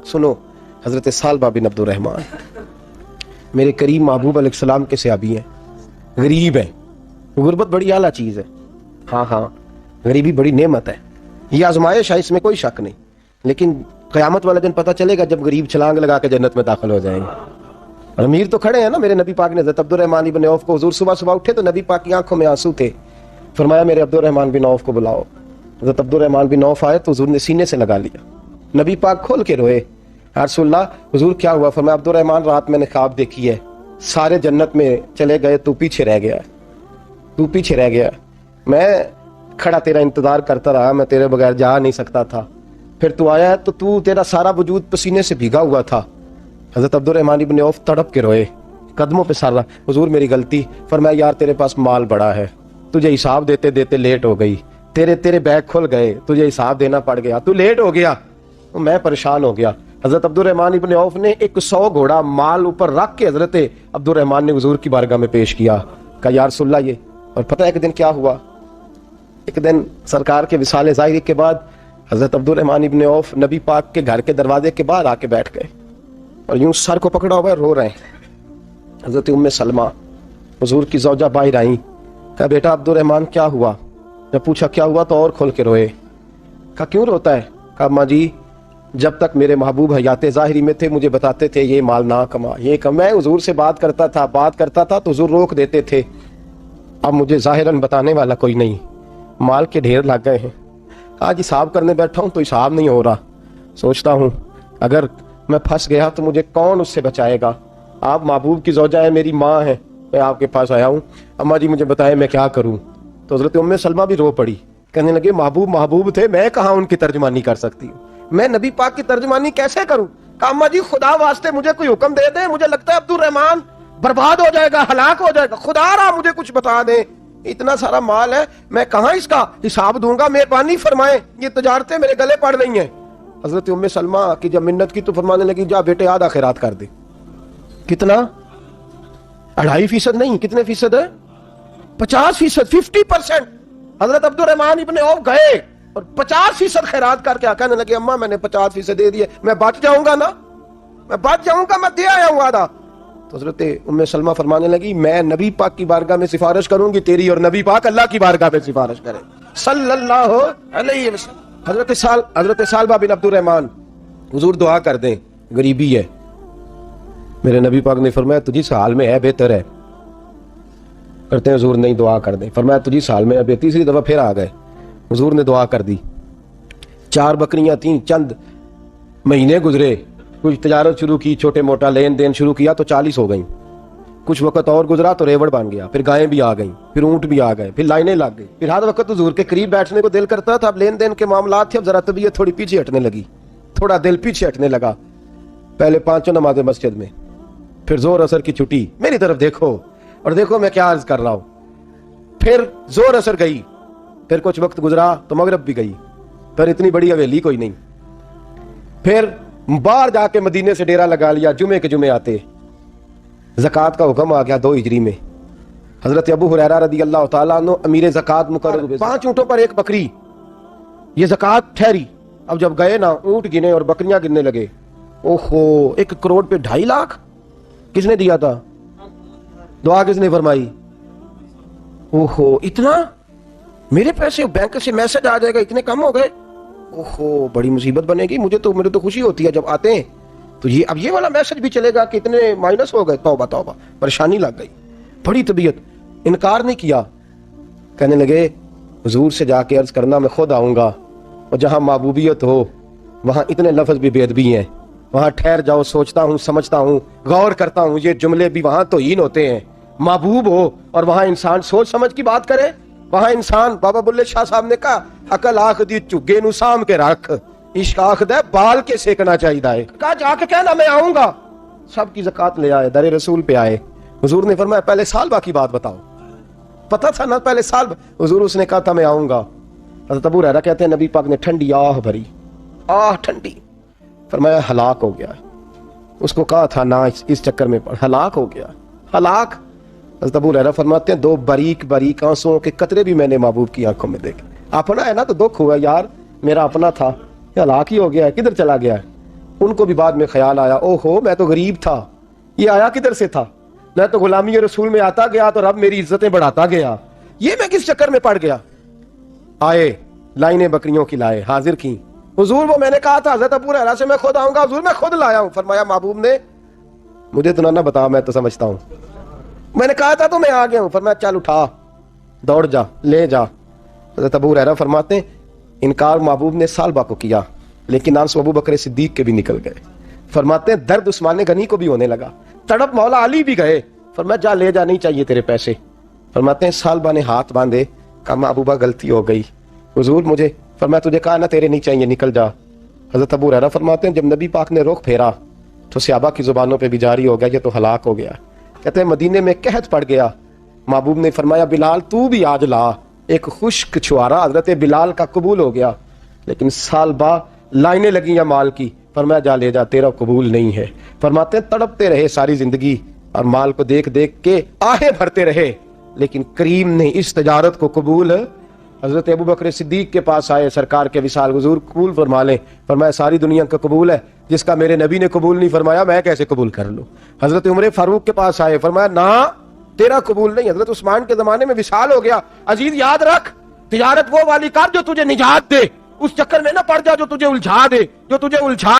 سنو حضرت سالبہ بن عبد الرحمن میرے کریم محبوب علیہ السلام کے صحابی ہیں، غریب ہیں. غربت بڑی اعلیٰ چیز ہے. ہاں غریبی بڑی نعمت ہے، یہ آزمائش ہے، اس میں کوئی شک نہیں. لیکن قیامت والے دن پتہ چلے گا جب غریب چھلانگ لگا کے جنت میں داخل ہو جائیں گے. اور امیر تو کھڑے ہیں نا. میرے نبی پاک نے حضرت عبد الرحمن بن عوف کو، حضور صبح صبح اٹھے تو نبی پاک کی آنکھوں میں آنسو تھے. فرمایا میرے عبد الرحمن بن عوف کو بلاؤ. حضرت عبد الرحمن بن عوف آئے تو حضور نے سینے سے لگا لیا. نبی پاک کھول کے روئے. یا رسول اللہ حضور کیا ہوا؟ فرمایا عبد الرحمن رات میں نے خواب دیکھی ہے، سارے جنت میں چلے گئے، تو پیچھے رہ گیا. تو پیچھے رہ گیا. میں کھڑا تیرا انتظار کرتا رہا، میں تیرے بغیر جا نہیں سکتا تھا. پھر تو آیا تو تیرا سارا وجود پسینے سے بھیگا ہوا تھا. حضرت عبد الرحمن بن عوف تڑپ کے روئے، قدموں پہ سر رہا. حضور میری غلطی. فرمایا یار تیرے پاس مال بڑا ہے، تجھے حساب دیتے دیتے لیٹ ہو گئی. تیرے بیگ کھل گئے، تجھے حساب دینا پڑ گیا، تو لیٹ ہو گیا، میں پریشان ہو گیا. حضرت عبد الرحمن بن عوف نے 100 گھوڑا مال اوپر رکھ کے حضرت عبد الرحمن نے حضور کی بارگاہ میں پیش کیا. کہا یا رسول اللہ یہ. اور پتہ ہے ایک دن کیا ہوا؟ ایک دن سرکار کے وصال ظاہری کے بعد حضرت عبد الرحمن بن عوف نبی پاک کے گھر کے دروازے کے باہر آ کے بیٹھ گئے اور یوں سر کو پکڑا ہوا ہے، رو رہے ہیں. حضرت ام سلمہ حضور کی زوجہ باہر آئیں. کہا بیٹا عبد الرحمن کیا ہوا؟ جب پوچھا کیا ہوا تو اور کھول کے روئے. کہا کیوں روتا ہے؟ کہا ماں جی جب تک میرے محبوب حیات ظاہری میں تھے مجھے بتاتے تھے یہ مال نہ کما، یہ کم. میں حضور سے بات کرتا تھا تو حضور روک دیتے تھے. اب مجھے ظاہراً بتانے والا کوئی نہیں، مال کے ڈھیر لگ گئے ہیں. آج حساب کرنے بیٹھا ہوں تو حساب نہیں ہو رہا. سوچتا ہوں اگر میں پھنس گیا تو مجھے کون اس سے بچائے گا؟ آپ محبوب کی زوجہ ہے، میری ماں ہے، میں آپ کے پاس آیا ہوں. اماں جی مجھے بتائیں میں کیا کروں؟ تو حضرت ام سلمہ بھی رو پڑی. کہنے لگے محبوب تھے، میں کہاں ان کی ترجمانی کر سکتی ہوں، میں نبی پاک کی ترجمانی کیسے کروں؟ کہا اماں جی خدا واسطے مجھے کوئی حکم دے دیں، مجھے لگتا ہے عبد الرحمن برباد ہو جائے گا، ہلاک ہو جائے گا. خدا رہا مجھے کچھ بتا دیں، اتنا سارا مال ہے، میں کہاں اس کا حساب دوں گا؟ مہربانی فرمائیں، یہ تجارتیں میرے گلے پڑ رہی ہیں. حضرت ام سلمہ کی جب منت کی تو فرمانے لگی جا بیٹے آدھا خیرات کر دے. کتنا؟ 2.5% نہیں، کتنے فیصد ہے؟ 50%، 50%. حضرت عبد الرحمن ابن عوف گئے اور 50% خیرات کر کے کہنے لگے اماں میں نے 50% دے دیے، میں بچ جاؤں گا نا، میں بچ جاؤں گا، میں دے آیا ہوں آدھا. تو حضرت ام سلمہ فرمانے لگی میں نبی پاک کی بارگاہ میں سفارش کروں گی تیری، اور نبی پاک اللہ کی بارگاہ میں سفارش کرے صلی اللہ علیہ وسلم. حضرت سالبہ بن عبد الرحمن حضور دعا کر دیں، غریبی ہے. میرے نبی پاک نے فرمایا تجھی اس حال میں ہے بہتر ہے. کرتے ہیں حضور نہیں دعا کر دیں. فرمایا تجھی اس حال میں ہے. تیسری دفعہ پھر آ گئے، حضور نے دعا کر دی. 4 بکریاں تھیں، چند مہینے گزرے، کچھ تجارت شروع کی، چھوٹے موٹا لین دین شروع کیا تو 40 ہو گئیں. کچھ وقت اور گزرا تو ریوڑ بن گیا، پھر گائیں بھی آ گئیں، پھر اونٹ بھی آ گئے، پھر لائنیں لگ گئی. پھر ہر وقت حضور کے قریب بیٹھنے کو دل کرتا تھا. اب لین دین کے معاملات تھے، اب ذرا طبیعت تھوڑی پیچھے ہٹنے لگی، تھوڑا دل پیچھے ہٹنے لگا. پہلے 5 نمازیں مسجد میں، پھر زور اثر کی چھٹی، میری طرف دیکھو اور دیکھو میں کیا عرض کر رہا ہوں. پھر زور اثر گئی، پھر کچھ وقت گزرا تو مغرب بھی گئی، پھر اتنی بڑی حویلی کوئی نہیں. پھر باہر جا کے مدینے سے ڈیرا لگا لیا، جمعے کے جمعے آتے. زکوٰۃ کا حکم آ گیا 2 ہجری میں. حضرت ابو ہریرہ رضی اللہ تعالیٰ عنہ امیر زکوٰۃ مقرر ہوئے. 5 اونٹوں پر 1 بکری، یہ زکوٰۃ ٹھہری. اب جب گئے نا اونٹ گنے اور بکریاں گننے لگے، اوہو 1 کروڑ پہ 2.5 لاکھ کس نے دیا تھا؟ دعا کس نے فرمائی؟ اوہو اتنا، میرے پیسے بینک سے میسج آ جائے گا اتنے کم ہو گئے، اوہو بڑی مصیبت بنے گی. مجھے تو خوشی ہوتی ہے جب آتے ہیں تو یہ اب یہ والا میسج بھی چلے گا کہ اتنے مائنس ہو گئے. توبہ توبہ، پریشانی لگ گئی، بڑی طبیعت. انکار نہیں کیا، کہنے لگے حضور سے جا کے عرض کرنا میں خود آؤں گا، اور جہاں محبوبیت ہو وہاں اتنے لفظ بھی بے ادبی ہیں. وہاں ٹھہر جاؤ، سوچتا ہوں، سمجھتا ہوں، غور کرتا ہوں، یہ جملے بھی وہاں توہین ہوتے ہیں. محبوب ہو اور وہاں انسان سوچ سمجھ کی بات کرے. وہاں انسان، بابا بلے شاہ صاحب نے کہا عقل آخ دی چگے نو سام کے رکھ، عشق آخ دے بال کے سیکنا چاہیے. کہا جا کے کہنا میں آؤں گا. سب کی زکوٰۃ لے آئے، در رسول پہ آئے. حضور نے فرمایا پہلے سالبہ کی بات بتاؤ. پتہ تھا نا پہلے سالبہ. حضور اس نے کہا تھا میں آؤں گا. حضرت ابو ہریرہ کہتے ہیں نبی پاک نے ٹھنڈی آہ بھری، آہ ٹھنڈی. فرمایا ہلاک ہو گیا. اس کو کہا تھا نہ اس چکر میں پڑ، ہلاک ہو گیا، ہلاک. حضرت ابو ہریرہ فرماتے ہیں 2 باریک باریک آنسوؤں کے قطرے بھی میں نے محبوب کی آنکھوں میں دیکھے. اپنا ہے نا تو دکھ ہوا، یار میرا اپنا تھا، ہلاک ہی ہو گیا ہے، کدھر چلا گیا ہے. ان کو بھی بعد میں خیال آیا اوہو میں تو غریب تھا, یہ آیا کدھر سے تھا, میں تو غلامی رسول میں آتا گیا تو رب میری عزتیں بڑھاتا گیا, یہ میں کس چکر میں پڑ گیا. آئے لائنیں بکریوں کی لائے, حاضر کی, حضور وہ میں نے کہا تھا حضرت ابو ہریرہ سے میں خود آؤں گا, حضور میں خود لایا ہوں. فرمایا محبوب نے مجھے تو نہ بتا, میں تو سمجھتا ہوں, میں نے کہا تھا تو میں آ گیا ہوں. فرمایا چل اٹھا, دوڑ جا, لے جا. حضرت ابو ہریرہ فرماتے ہیں انکار محبوب نے سالبہ کو کیا, لیکن آنسو ابو بکر صدیق کے بھی نکل گئے. فرماتے ہیں درد عثمان غنی کو بھی ہونے لگا, تڑپ مولا علی بھی گئے. فرمایا جا لے جا, نہیں چاہیے تیرے پیسے. فرماتے ہیں سالبہ نے ہاتھ باندھے, کہا محبوبہ غلطی ہو گئی, حضور مجھے. فرمایا تجھے کہا نا تیرے نہیں چاہیے, نکل جا. حضرت ابو ہریرہ فرماتے ہیں جب نبی پاک نے رخ پھیرا تو صحابہ کی زبانوں پہ بھی جاری ہو گیا یہ تو ہلاک ہو گیا. کہتے ہیں مدینے میں قحط پڑ گیا. محبوب نے فرمایا بلال تو بھی آج لا. ایک خشک چھوارا حضرت بلال کا قبول ہو گیا, لیکن سالبہ لائنیں لگی یا مال کی. فرمایا جا لے جا, تیرا قبول نہیں ہے. فرماتے ہیں تڑپتے رہے ساری زندگی اور مال کو دیکھ دیکھ کے آہیں بھرتے رہے, لیکن کریم نے اس تجارت کو قبول. حضرت ابو بکر صدیق کے پاس آئے, سرکار کے وصال حضور قبول فرما لیں. فرمایا ساری دنیا کا قبول ہے, جس کا میرے نبی نے قبول نہیں فرمایا میں کیسے قبول کر لوں. حضرت عمر فاروق کے پاس آئے, فرمایا نہ تیرا قبول نہیں. حضرت عثمان کے زمانے میں وصال ہو گیا. عزیز یاد رکھ, تجارت وہ والی کر جو تجھے نجات دے, اس چکر میں نہ پڑ جا جو تجھے الجھا دے, جو تجھے الجھا